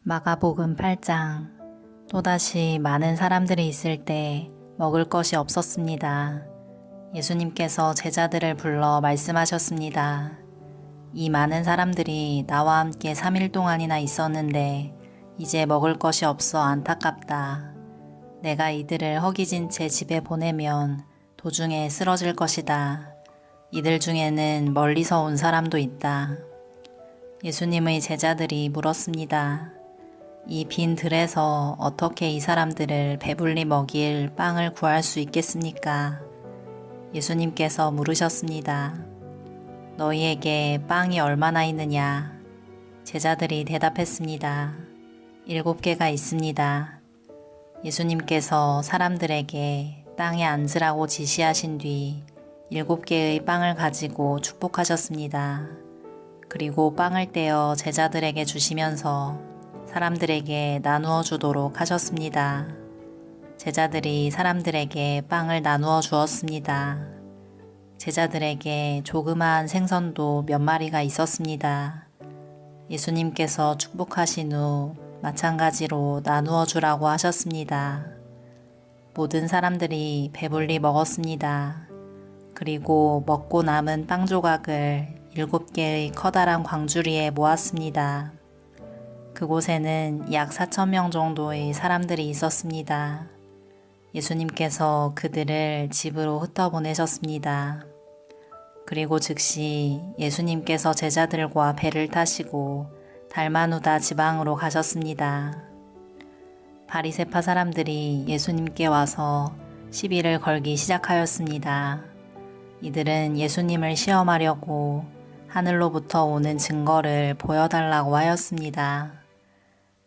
마가복음 8장. 또다시 많은 사람들이 있을 때 먹을 것이 없었습니다. 예수님께서 제자들을 불러 말씀하셨습니다. 이 많은 사람들이 나와 함께 3일 동안이나 있었는데 이제 먹을 것이 없어 안타깝다. 내가 이들을 허기진 채 집에 보내면 도중에 쓰러질 것이다. 이들 중에는 멀리서 온 사람도 있다. 예수님의 제자들이 물었습니다. 이 빈 들에서 어떻게 이 사람들을 배불리 먹일 빵을 구할 수 있겠습니까? 예수님께서 물으셨습니다. 너희에게 빵이 얼마나 있느냐? 제자들이 대답했습니다. 7개가 있습니다. 예수님께서 사람들에게 땅에 앉으라고 지시하신 뒤 7개의 빵을 가지고 축복하셨습니다. 그리고 빵을 떼어 제자들에게 주시면서 사람들에게 나누어 주도록 하셨습니다. 제자들이 사람들에게 빵을 나누어 주었습니다. 제자들에게 조그마한 생선도 몇 마리가 있었습니다. 예수님께서 축복하신 후 마찬가지로 나누어 주라고 하셨습니다. 모든 사람들이 배불리 먹었습니다. 그리고 먹고 남은 빵 조각을 7개의 커다란 광주리에 모았습니다. 그곳에는 약 4,000명 정도의 사람들이 있었습니다. 예수님께서 그들을 집으로 흩어보내셨습니다. 그리고 즉시 예수님께서 제자들과 배를 타시고 달마누다 지방으로 가셨습니다. 바리새파 사람들이 예수님께 와서 시비를 걸기 시작하였습니다. 이들은 예수님을 시험하려고 하늘로부터 오는 증거를 보여달라고 하였습니다.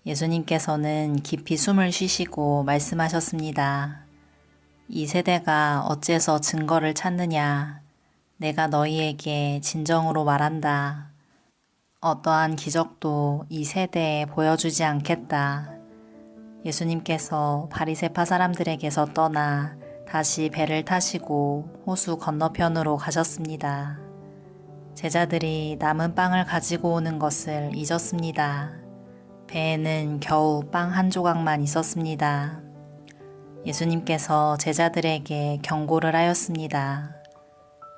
예수님께서는 깊이 숨을 쉬시고 말씀하셨습니다. 이 세대가 어째서 증거를 찾느냐? 내가 너희에게 진정으로 말한다. 어떠한 기적도 이 세대에 보여주지 않겠다. 예수님께서 바리새파 사람들에게서 떠나 다시 배를 타시고 호수 건너편으로 가셨습니다. 제자들이 남은 빵을 가지고 오는 것을 잊었습니다. 배에는 겨우 빵 한 조각만 있었습니다. 예수님께서 제자들에게 경고를 하였습니다.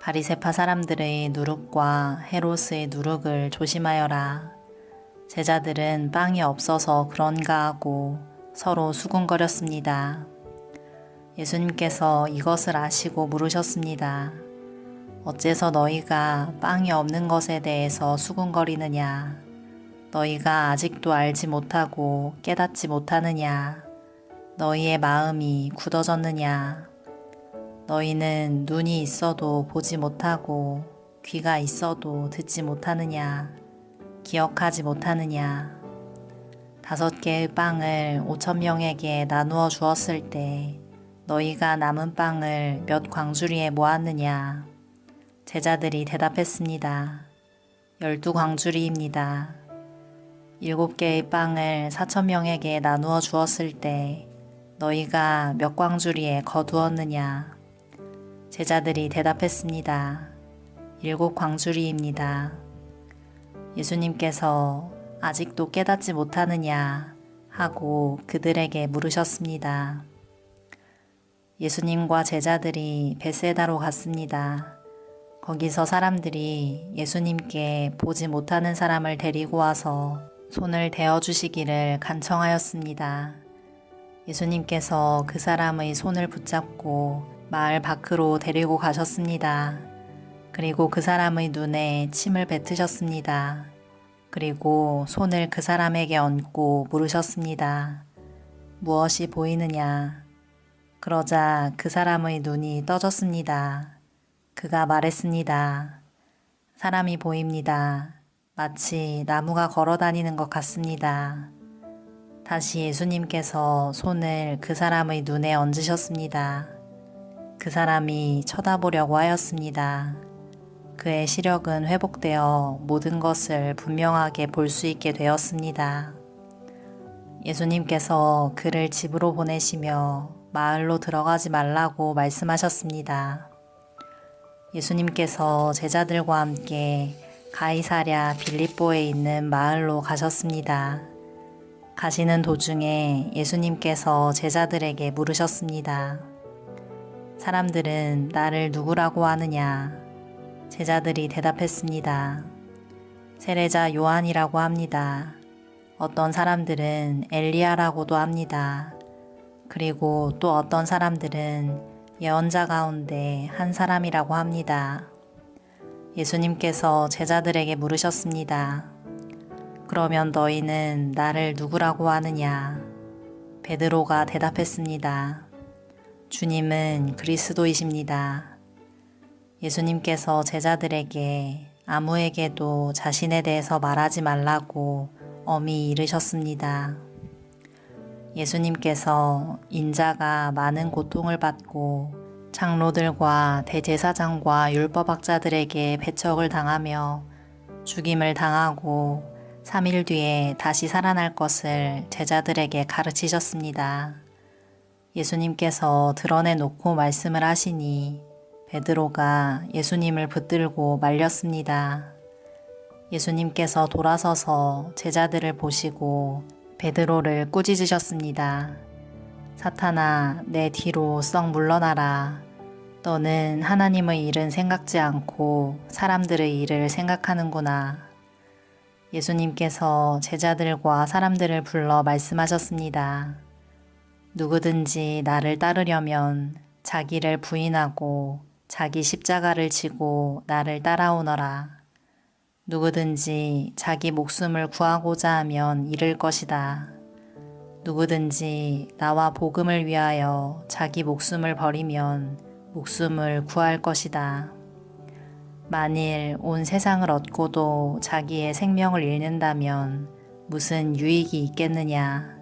바리새파 사람들의 누룩과 헤롯의 누룩을 조심하여라. 제자들은 빵이 없어서 그런가 하고 서로 수군거렸습니다. 예수님께서 이것을 아시고 물으셨습니다. 어째서 너희가 빵이 없는 것에 대해서 수군거리느냐? 너희가 아직도 알지 못하고 깨닫지 못하느냐? 너희의 마음이 굳어졌느냐? 너희는 눈이 있어도 보지 못하고 귀가 있어도 듣지 못하느냐? 기억하지 못하느냐? 5개의 빵을 5,000명에게 나누어 주었을 때 너희가 남은 빵을 몇 광주리에 모았느냐? 제자들이 대답했습니다. 12광주리입니다. 7개의 빵을 4,000명에게 나누어 주었을 때 너희가 몇 광주리에 거두었느냐? 제자들이 대답했습니다. 7광주리입니다. 예수님께서 아직도 깨닫지 못하느냐 하고 그들에게 물으셨습니다. 예수님과 제자들이 벳세다로 갔습니다. 거기서 사람들이 예수님께 보지 못하는 사람을 데리고 와서 손을 대어주시기를 간청하였습니다. 예수님께서 그 사람의 손을 붙잡고 마을 밖으로 데리고 가셨습니다. 그리고 그 사람의 눈에 침을 뱉으셨습니다. 그리고 손을 그 사람에게 얹고 물으셨습니다. 무엇이 보이느냐? 그러자 그 사람의 눈이 떠졌습니다. 그가 말했습니다. 사람이 보입니다. 마치 나무가 걸어 다니는 것 같습니다. 다시 예수님께서 손을 그 사람의 눈에 얹으셨습니다. 그 사람이 쳐다보려고 하였습니다. 그의 시력은 회복되어 모든 것을 분명하게 볼 수 있게 되었습니다. 예수님께서 그를 집으로 보내시며 마을로 들어가지 말라고 말씀하셨습니다. 예수님께서 제자들과 함께 가이사랴 빌립보에 있는 마을로 가셨습니다. 가시는 도중에 예수님께서 제자들에게 물으셨습니다. 사람들은 나를 누구라고 하느냐? 제자들이 대답했습니다. 세례자 요한이라고 합니다. 어떤 사람들은 엘리야라고도 합니다. 그리고 또 어떤 사람들은 예언자 가운데 한 사람이라고 합니다. 예수님께서 제자들에게 물으셨습니다. 그러면 너희는 나를 누구라고 하느냐? 베드로가 대답했습니다. 주님은 그리스도이십니다. 예수님께서 제자들에게 아무에게도 자신에 대해서 말하지 말라고 엄히 이르셨습니다. 예수님께서 인자가 많은 고통을 받고 장로들과 대제사장과 율법학자들에게 배척을 당하며 죽임을 당하고 3일 뒤에 다시 살아날 것을 제자들에게 가르치셨습니다. 예수님께서 드러내놓고 말씀을 하시니 베드로가 예수님을 붙들고 말렸습니다. 예수님께서 돌아서서 제자들을 보시고 베드로를 꾸짖으셨습니다. 사탄아, 내 뒤로 썩 물러나라. 너는 하나님의 일은 생각지 않고 사람들의 일을 생각하는구나. 예수님께서 제자들과 사람들을 불러 말씀하셨습니다. 누구든지 나를 따르려면 자기를 부인하고 자기 십자가를 지고 나를 따라오너라. 누구든지 자기 목숨을 구하고자 하면 잃을 것이다. 누구든지 나와 복음을 위하여 자기 목숨을 버리면 목숨을 구할 것이다. 만일 온 세상을 얻고도 자기의 생명을 잃는다면 무슨 유익이 있겠느냐?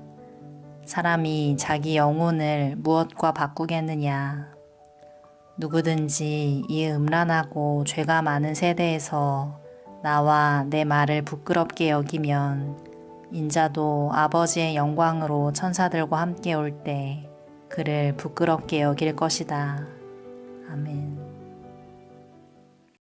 사람이 자기 영혼을 무엇과 바꾸겠느냐? 누구든지 이 음란하고 죄가 많은 세대에서 나와 내 말을 부끄럽게 여기면 인자도 아버지의 영광으로 천사들과 함께 올 때 그를 부끄럽게 여길 것이다. 아멘.